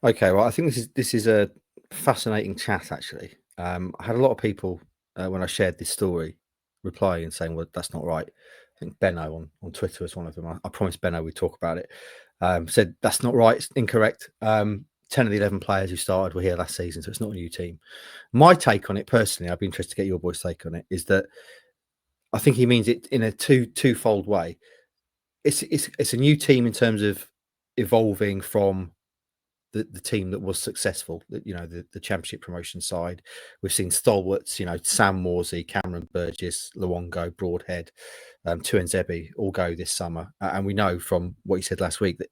Okay, well, I think this is a fascinating chat. Actually, I had a lot of people when I shared this story replying and saying, "Well, that's not right." I think Benno on Twitter was one of them. I promised Benno we'd talk about it. Said that's not right. It's incorrect. 10 of the 11 players who started were here last season, so it's not a new team. My take on it personally, I'd be interested to get your boys' take on it, is that I think he means it in a twofold way. It's a new team in terms of evolving from the team that was successful, the championship promotion side. We've seen stalwarts, Sam Morsey, Cameron Burgess, Luongo, Broadhead, Tuanzebe all go this summer. And we know from what he said last week that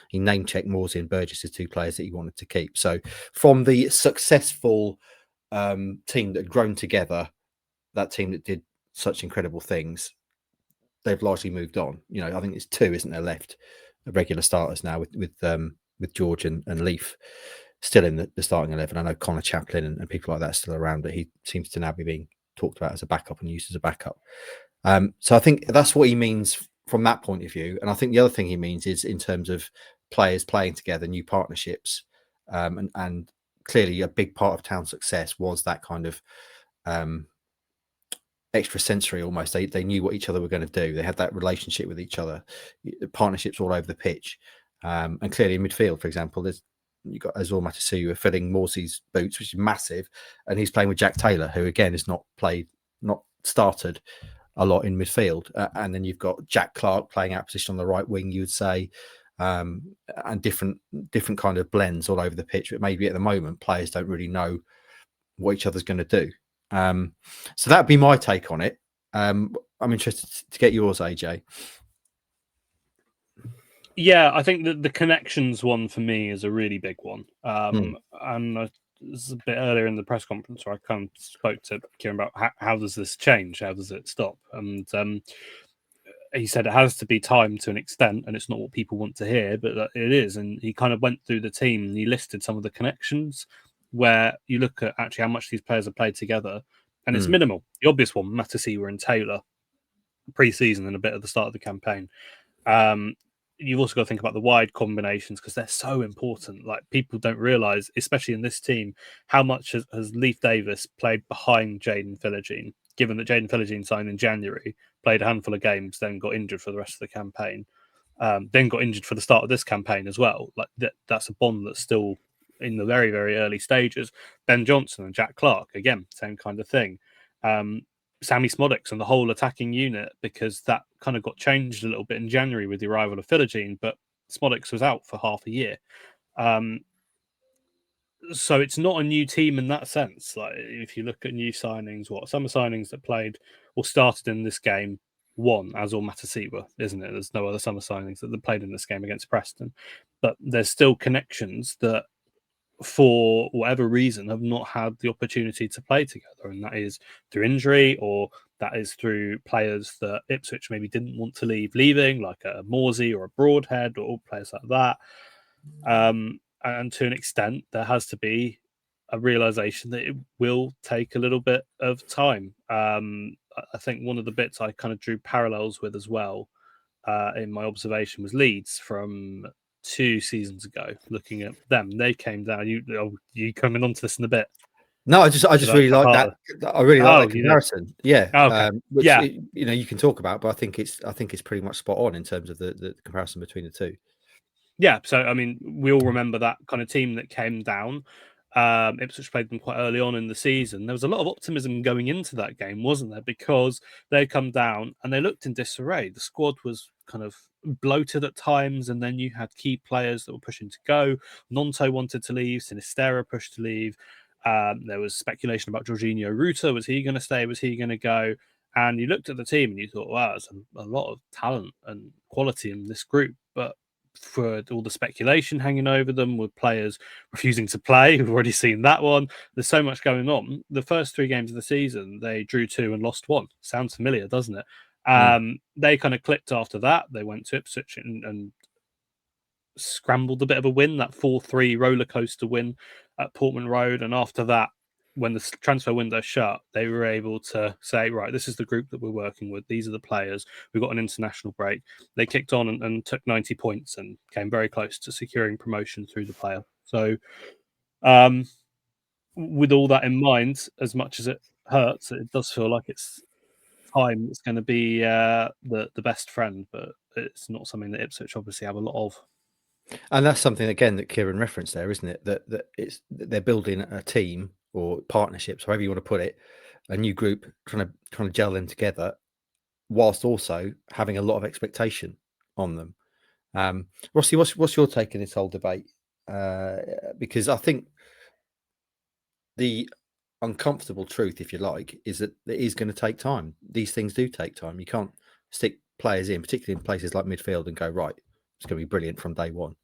he name-checked Morsey and Burgess as two players that he wanted to keep. So from the successful team that had grown together, that team that did such incredible things, they've largely moved on. I think it's two, isn't there, left, regular starters now with George and Leaf still in the starting 11. I know Connor Chaplin and people like that are still around, but he seems to now be being talked about as a backup and used as a backup. So I think that's what he means from that point of view. And I think the other thing he means is in terms of players playing together, new partnerships, and clearly a big part of Town's success was that kind of extrasensory almost. They knew what each other were going to do. They had that relationship with each other, partnerships all over the pitch. And clearly in midfield, for example, you've got Azor Matasuwa filling Morsey's boots, which is massive, and he's playing with Jack Taylor, who again has not started a lot in midfield. And then you've got Jack Clark playing out position on the right wing, you would say, and different kind of blends all over the pitch. But maybe at the moment, players don't really know what each other's going to do. So that'd be my take on it. I'm interested to get yours, AJ. Yeah, I think that the connections one for me is a really big one. And this is a bit earlier in the press conference where I kind of spoke to Kieran about how does this change? How does it stop? And he said it has to be timed to an extent, and it's not what people want to hear, but it is. And he kind of went through the team and he listed some of the connections where you look at actually how much these players have played together, and it's minimal. The obvious one, Matasuwa and Taylor, pre-season and a bit at the start of the campaign. You've also got to think about the wide combinations because they're so important. Like, people don't realise, especially in this team, how much has Leif Davis played behind Jaden Philogene, given that Jaden Philogene signed in January, played a handful of games, then got injured for the rest of the campaign, then got injured for the start of this campaign as well. Like that's a bond that's still in the very, very early stages. Ben Johnson and Jack Clark, again, same kind of thing. Sammy Smodics and the whole attacking unit, because that kind of got changed a little bit in January with the arrival of Philogene, but Smodics was out for half a year. So it's not a new team in that sense. Like, if you look at new signings, summer signings that played or started in this game, one, Azor Matasuwa, isn't it? There's no other summer signings that played in this game against Preston. But there's still connections that, for whatever reason, have not had the opportunity to play together, and that is through injury, or that is through players that Ipswich maybe didn't want to leaving, like a Morsey or a Broadhead, or players like that. And to an extent, there has to be a realization that it will take a little bit of time. I think one of the bits I kind of drew parallels with as well, in my observation, was Leeds from 2 seasons ago. Looking at them, they came down. You coming onto this in a bit? No, I just really like that. I really like that comparison. Yeah. Okay. Which you can talk about, but I think it's pretty much spot on in terms of the comparison between the two. Yeah. So I mean, we all remember that kind of team that came down. Ipswich played them quite early on in the season. There was a lot of optimism going into that game, wasn't there? Because they come down and they looked in disarray. The squad was kind of bloated at times, and then you had key players that were pushing to go. Nonto wanted to leave. Sinistera pushed to leave. There was speculation about Jorginho Ruta. Was he going to stay? Was he going to go? And you looked at the team and you thought, wow, there's a lot of talent and quality in this group. But for all the speculation hanging over them, with players refusing to play, we've already seen that one. There's so much going on. The first 3 games of the season, they drew 2 and lost 1. Sounds familiar, doesn't it? They kind of clicked after that. They went to Ipswich and scrambled a bit of a win, that 4-3 roller coaster win at Portman Road. And after that, when the transfer window shut, they were able to say, right, this is the group that we're working with. These are the players. We've got an international break. They kicked on and took 90 points and came very close to securing promotion through the playoffs. So, with all that in mind, as much as it hurts, it does feel like it's time that's going to be the best friend, but it's not something that Ipswich obviously have a lot of. And that's something again that Kieran referenced there, isn't it? That that they're building a team or partnerships, however you want to put it, a new group, trying to gel them together, whilst also having a lot of expectation on them. Rossi, what's your take in this whole debate? Because I think the uncomfortable truth, if you like, is that it is going to take time. These things do take time. You can't stick players in, particularly in places like midfield, and go, right, it's going to be brilliant from day one.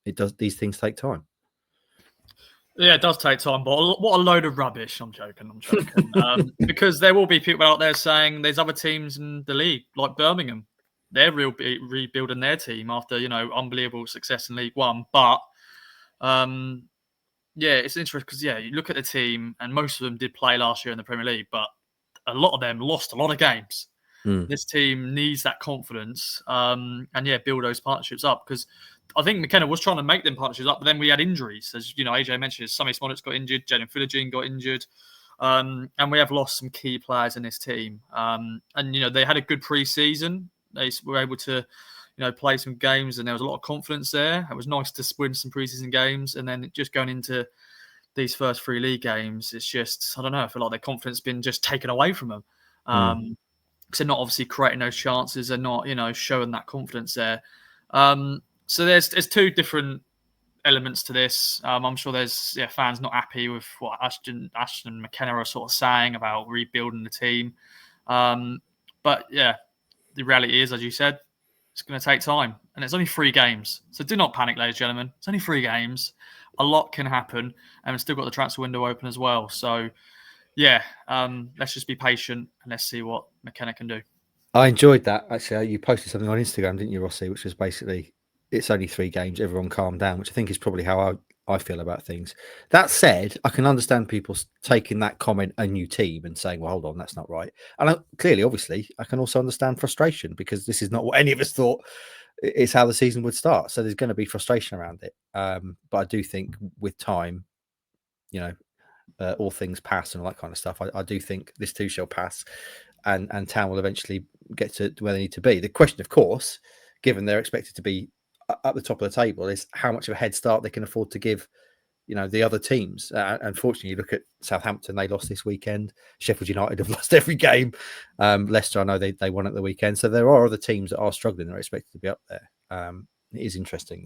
It does. These things take time. Yeah, it does take time, but what a load of rubbish. I'm joking. Because there will be people out there saying there's other teams in the league, like Birmingham. They're rebuilding their team after, unbelievable success in League One. But, yeah, it's interesting because, you look at the team and most of them did play last year in the Premier League, but a lot of them lost a lot of games. This team needs that confidence and, build those partnerships up because I think McKenna was trying to make them partnerships up, but then we had injuries. As AJ mentioned, Sammy Smollett's got injured, Jaden Philogene got injured, and we have lost some key players in this team. And they had a good pre-season. They were able to, play some games, and there was a lot of confidence there. It was nice to win some pre-season games, and then just going into these first 3 league games, it's just, I don't know, I feel like their confidence has been just taken away from them. Because they're not obviously creating those chances, they're not, showing that confidence there. So there's 2 different elements to this. I'm sure there's fans not happy with what Ashton and McKenna are sort of saying about rebuilding the team. But the reality is, as you said, it's going to take time, and it's only 3 games. So do not panic, ladies and gentlemen. It's only 3 games. A lot can happen, and we've still got the transfer window open as well. So let's just be patient and let's see what McKenna can do. I enjoyed that. Actually, you posted something on Instagram, didn't you, Rossi? Which was basically, it's only 3 games, everyone calm down, which I think is probably how I feel about things. That said, I can understand people taking that comment, a new team, and saying, well, hold on, that's not right. And clearly, obviously, I can also understand frustration because this is not what any of us thought is how the season would start. So there's going to be frustration around it. But I do think with time, all things pass and all that kind of stuff. I do think this too shall pass, and Town will eventually get to where they need to be. The question, of course, given they're expected to be at the top of the table, is how much of a head start they can afford to give, the other teams. Unfortunately, you look at Southampton; they lost this weekend. Sheffield United have lost every game. Leicester, I know they won at the weekend. So there are other teams that are struggling. They're expected to be up there. It is interesting.